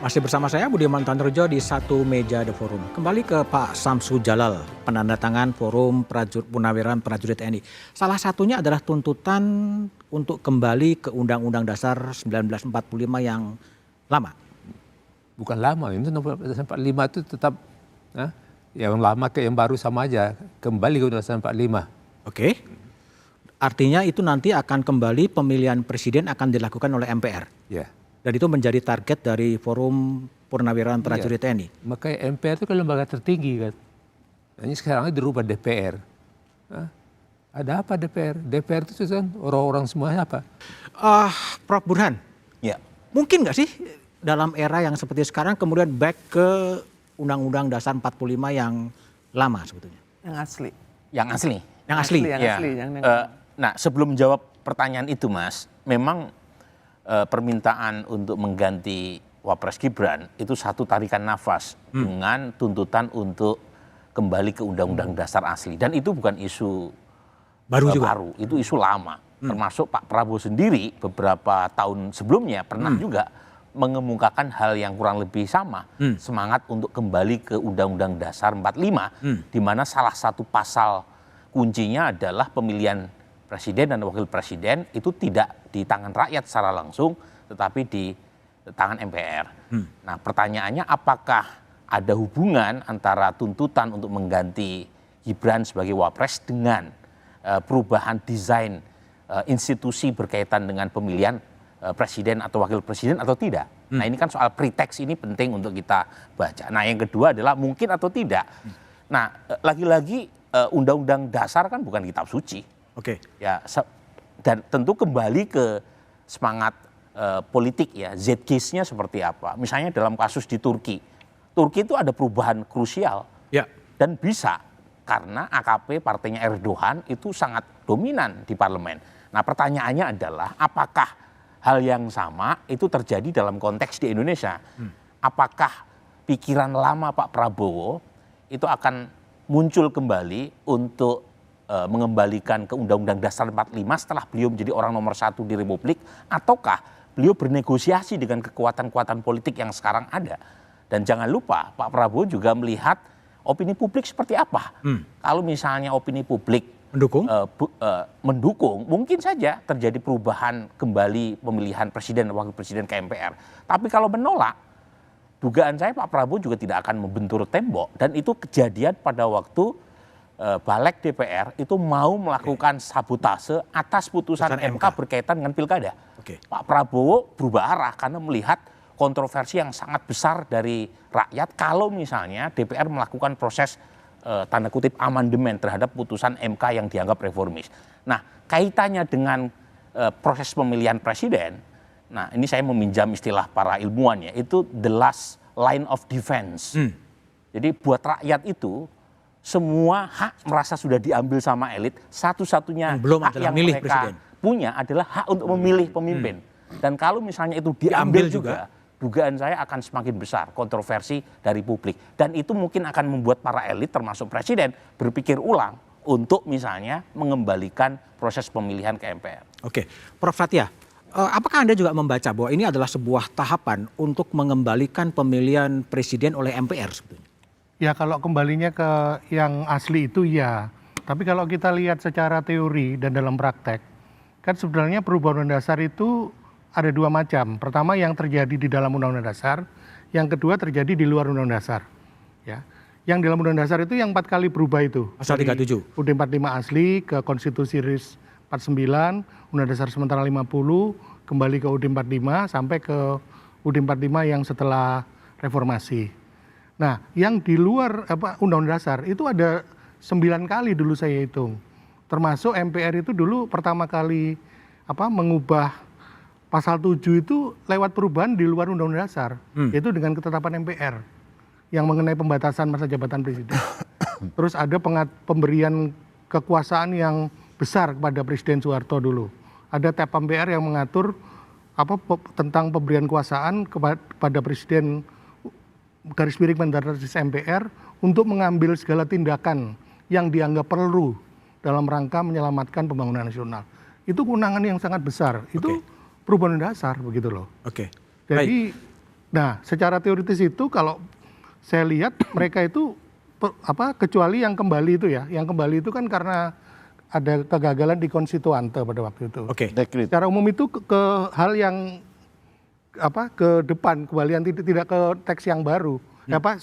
Masih bersama saya Budiman Tanrujo di Satu Meja The Forum. Kembali ke Pak Samsu Jalal, penandatangan Forum Purnaweran Prajurit TNI. Salah satunya adalah tuntutan untuk kembali ke Undang-Undang Dasar 1945 yang lama. Bukan lama, itu 1945 itu tetap yang lama ke yang baru sama aja, kembali ke Undang-Undang 45. Oke. Artinya itu nanti akan kembali pemilihan presiden akan dilakukan oleh MPR. Ya. Dan itu menjadi target dari Forum Purnaweran Prajurit TNI. Makanya MPR itu kan lembaga tertinggi kan. Ini sekarang dirubah DPR. Ada apa DPR? DPR itu kan orang-orang semuanya apa? Prof Burhan, Ya. mungkin nggak sih dalam era yang seperti sekarang kemudian back ke Undang-Undang Dasar 45 yang lama sebetulnya? Yang asli. Yang asli. Yang asli? Yang Ya. asli. Nah, sebelum jawab pertanyaan itu, Mas, memang permintaan untuk mengganti Wapres Gibran itu satu tarikan nafas dengan tuntutan untuk kembali ke Undang-Undang Dasar asli. Dan itu bukan isu Baru juga? baru, itu isu lama. Termasuk Pak Prabowo sendiri beberapa tahun sebelumnya pernah juga mengemukakan hal yang kurang lebih sama. Semangat untuk kembali ke Undang-Undang Dasar 45, di mana salah satu pasal kuncinya adalah pemilihan presiden dan wakil presiden itu tidak di tangan rakyat secara langsung, tetapi di tangan MPR. Nah, pertanyaannya apakah ada hubungan antara tuntutan untuk mengganti Gibran sebagai Wapres dengan perubahan desain institusi berkaitan dengan pemilihan presiden atau wakil presiden atau tidak? Nah, ini kan soal preteks ini penting untuk kita baca. Nah, yang kedua adalah mungkin atau tidak. Nah, lagi-lagi Undang-Undang Dasar kan bukan kitab suci. Oke. Ya, dan tentu kembali ke semangat politik ya, zeitgeist-nya seperti apa. Misalnya dalam kasus di Turki. Turki itu ada perubahan krusial. Ya. Dan bisa karena AKP partainya Erdogan itu sangat dominan di parlemen. Nah, pertanyaannya adalah apakah hal yang sama itu terjadi dalam konteks di Indonesia? Apakah pikiran lama Pak Prabowo itu akan muncul kembali untuk mengembalikan ke Undang-Undang Dasar 45 setelah beliau menjadi orang nomor 1 di Republik, ataukah beliau bernegosiasi dengan kekuatan-kekuatan politik yang sekarang ada? Dan jangan lupa Pak Prabowo juga melihat opini publik seperti apa. Kalau misalnya opini publik mendukung, mungkin saja terjadi perubahan kembali pemilihan presiden dan wakil presiden ke MPR. Tapi kalau menolak, dugaan saya Pak Prabowo juga tidak akan membentur tembok. Dan itu kejadian pada waktu Balik DPR itu mau melakukan sabotase atas putusan MK berkaitan dengan pilkada. Pak Prabowo berubah arah karena melihat kontroversi yang sangat besar dari rakyat kalau misalnya DPR melakukan proses tanda kutip amandemen terhadap putusan MK yang dianggap reformis. Nah, kaitannya dengan proses pemilihan presiden, nah ini saya meminjam istilah para ilmuwan ya, itu the last line of defense. Jadi buat rakyat itu semua hak merasa sudah diambil sama elit, satu-satunya hak yang mereka punya adalah hak untuk memilih pemimpin. Dan kalau misalnya itu diambil juga, dugaan saya akan semakin besar kontroversi dari publik. Dan itu mungkin akan membuat para elit termasuk presiden berpikir ulang untuk misalnya mengembalikan proses pemilihan ke MPR. Oke, Prof Satya, apakah Anda juga membaca bahwa ini adalah sebuah tahapan untuk mengembalikan pemilihan presiden oleh MPR sebetulnya? Ya, kalau kembalinya ke yang asli itu ya. Tapi kalau kita lihat secara teori dan dalam praktek, kan sebenarnya perubahan undang dasar itu ada dua macam. Pertama yang terjadi di dalam undang-undang dasar, yang kedua terjadi di luar undang-undang dasar. Ya. Yang dalam undang dasar itu yang 4 kali berubah itu. Pasal 37. UUD 45 asli ke Konstitusi RIS 49, Undang Dasar sementara 50, kembali ke UUD 45 sampai ke UUD 45 yang setelah reformasi. Nah, yang di luar Undang-Undang Dasar itu ada 9 kali dulu saya hitung. Termasuk MPR itu dulu pertama kali mengubah pasal 7 itu lewat perubahan di luar Undang-Undang Dasar, yaitu dengan ketetapan MPR yang mengenai pembatasan masa jabatan presiden. Terus ada pemberian kekuasaan yang besar kepada Presiden Soeharto dulu. Ada TAP MPR yang mengatur tentang pemberian kekuasaan kepada Presiden garis miring Mendarat MPR untuk mengambil segala tindakan yang dianggap perlu dalam rangka menyelamatkan pembangunan nasional. Itu kewenangan yang sangat besar. Itu perubahan dasar begitu loh. Oke. Jadi Nah, secara teoritis itu kalau saya lihat mereka itu kecuali yang kembali itu ya, yang kembali itu kan karena ada kegagalan di konstituante pada waktu itu. Oke. Secara umum itu ke hal yang ke depan, kembalian tidak ke teks yang baru,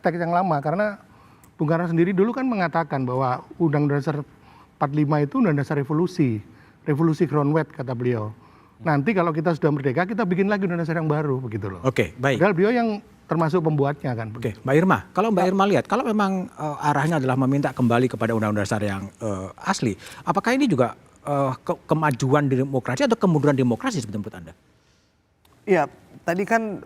teks yang lama, karena Bung Karno sendiri dulu kan mengatakan bahwa Undang-Undang Dasar 45 itu Undang Dasar revolusi Groundwork kata beliau. Nanti kalau kita sudah merdeka, kita bikin lagi Undang Dasar yang baru, begitu loh. Oke, baik. Padahal beliau yang termasuk pembuatnya kan. Oke, Mbak Irma, kalau Mbak Irma lihat, kalau memang arahnya adalah meminta kembali kepada Undang-Undang Dasar yang asli, apakah ini juga kemajuan demokrasi atau kemunduran demokrasi menurut Anda? Ya, tadi kan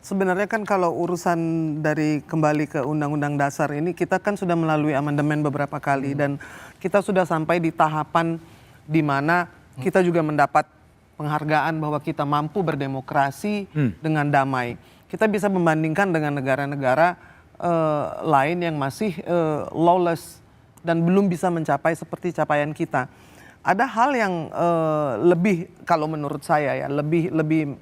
sebenarnya kan kalau urusan dari kembali ke Undang-Undang Dasar ini, kita kan sudah melalui amandemen beberapa kali dan kita sudah sampai di tahapan di mana kita juga mendapat penghargaan bahwa kita mampu berdemokrasi dengan damai. Kita bisa membandingkan dengan negara-negara lain yang masih lawless dan belum bisa mencapai seperti capaian kita. Ada hal yang lebih, kalau menurut saya ya,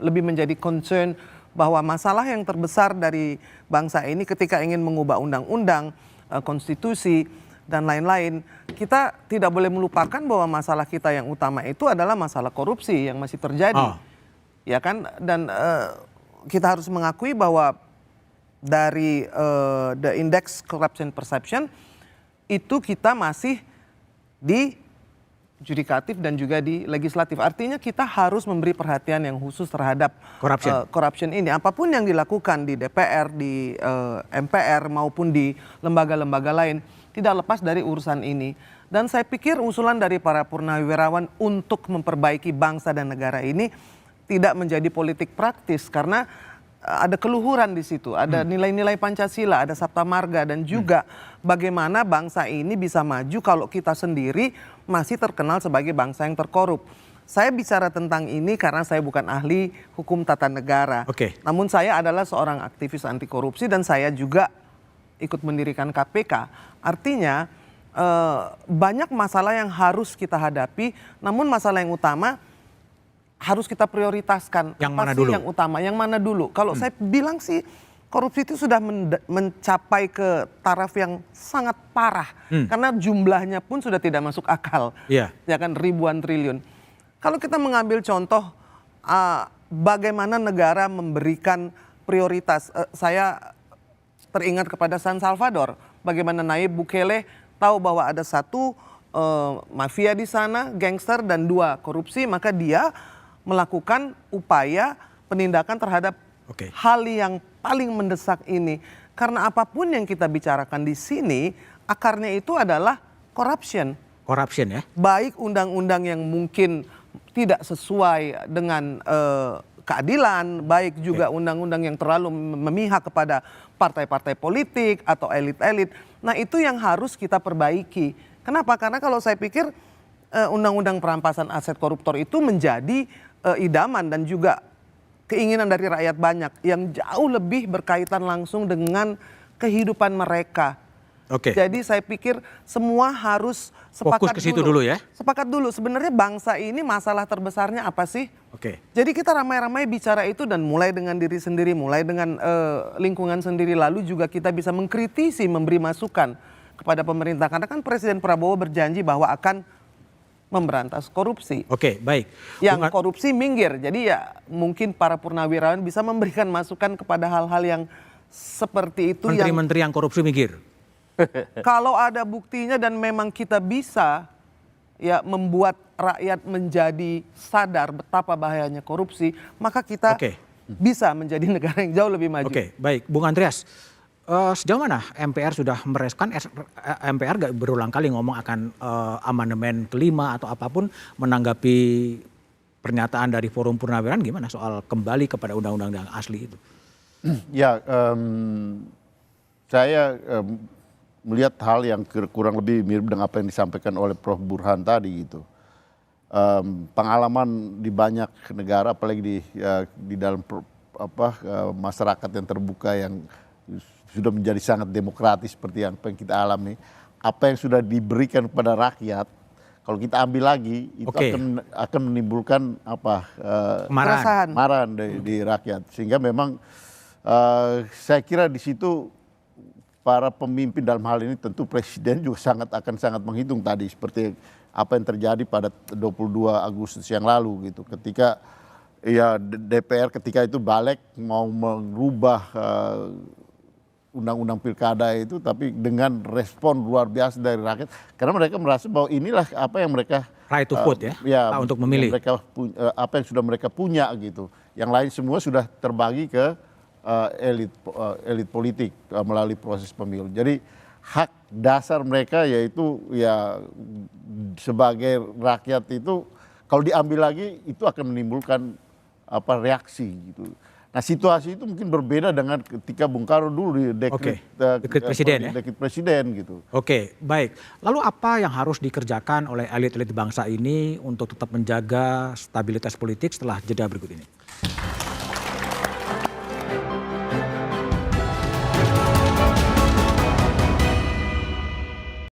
lebih menjadi concern bahwa masalah yang terbesar dari bangsa ini ketika ingin mengubah undang-undang, konstitusi dan lain-lain, kita tidak boleh melupakan bahwa masalah kita yang utama itu adalah masalah korupsi yang masih terjadi. Ya kan? Dan kita harus mengakui bahwa dari the index corruption perception itu kita masih di judikatif dan juga di legislatif. Artinya kita harus memberi perhatian yang khusus terhadap corruption ini. Apapun yang dilakukan di DPR, di MPR maupun di lembaga-lembaga lain tidak lepas dari urusan ini. Dan saya pikir usulan dari para purnawirawan untuk memperbaiki bangsa dan negara ini tidak menjadi politik praktis karena ada keluhuran di situ, ada nilai-nilai Pancasila, ada Sabta Marga dan juga bagaimana bangsa ini bisa maju kalau kita sendiri masih terkenal sebagai bangsa yang terkorup. Saya bicara tentang ini karena saya bukan ahli hukum tata negara. Namun saya adalah seorang aktivis anti korupsi dan saya juga ikut mendirikan KPK. Artinya banyak masalah yang harus kita hadapi, namun masalah yang utama harus kita prioritaskan. Yang mana dulu? Yang utama, yang mana dulu? Kalau saya bilang sih korupsi itu sudah mencapai ke taraf yang sangat parah. Karena jumlahnya pun sudah tidak masuk akal. Ya kan, ribuan triliun. Kalau kita mengambil contoh bagaimana negara memberikan prioritas. Saya teringat kepada San Salvador. Bagaimana Nayib Bukele tahu bahwa ada satu mafia di sana, gangster dan 2 korupsi, maka dia melakukan upaya penindakan terhadap hal yang paling mendesak ini. Karena apapun yang kita bicarakan di sini, akarnya itu adalah corruption. Corruption ya? Baik undang-undang yang mungkin tidak sesuai dengan keadilan, baik juga undang-undang yang terlalu memihak kepada partai-partai politik atau elit-elit. Nah itu yang harus kita perbaiki. Kenapa? Karena kalau saya pikir undang-undang perampasan aset koruptor itu menjadi idaman dan juga keinginan dari rakyat banyak yang jauh lebih berkaitan langsung dengan kehidupan mereka. Jadi saya pikir semua harus sepakat fokus ke situ dulu ya. Sepakat dulu. Sebenarnya bangsa ini masalah terbesarnya apa sih? Jadi kita ramai-ramai bicara itu dan mulai dengan diri sendiri, mulai dengan lingkungan sendiri, lalu juga kita bisa mengkritisi, memberi masukan kepada pemerintah. Karena kan Presiden Prabowo berjanji bahwa akan memberantas korupsi. Baik. Yang korupsi minggir. Jadi ya mungkin para purnawirawan bisa memberikan masukan kepada hal-hal yang seperti itu. Menteri-menteri yang korupsi minggir. Kalau ada buktinya dan memang kita bisa ya membuat rakyat menjadi sadar betapa bahayanya korupsi, maka kita bisa menjadi negara yang jauh lebih maju. Baik. Bung Andreas, sejauh mana MPR sudah merespon? MPR berulang kali ngomong akan amandemen kelima atau apapun, menanggapi pernyataan dari Forum Purnawirawan gimana soal kembali kepada undang-undang yang asli itu? Ya, saya melihat hal yang kurang lebih mirip dengan apa yang disampaikan oleh Prof. Burhan tadi gitu. Pengalaman di banyak negara, apalagi di dalam masyarakat yang terbuka yang sudah menjadi sangat demokratis seperti yang kita alami, apa yang sudah diberikan kepada rakyat, kalau kita ambil lagi itu akan menimbulkan kemarahan di rakyat, sehingga memang saya kira di situ para pemimpin dalam hal ini tentu presiden juga akan sangat menghitung tadi seperti apa yang terjadi pada 22 Agustus yang lalu gitu, ketika ya DPR ketika itu balik mau merubah undang-undang pilkada itu, tapi dengan respon luar biasa dari rakyat karena mereka merasa bahwa inilah apa yang mereka Right to vote hak untuk memilih. mereka apa yang sudah mereka punya gitu. Yang lain semua sudah terbagi ke elit politik melalui proses pemilu. Jadi hak dasar mereka yaitu ya sebagai rakyat itu kalau diambil lagi itu akan menimbulkan reaksi gitu. Nah situasi itu mungkin berbeda dengan ketika Bung Karno dulu di dekret presiden dekret presiden gitu. Oke, baik. Lalu apa yang harus dikerjakan oleh elit-elit bangsa ini untuk tetap menjaga stabilitas politik setelah jeda berikut ini?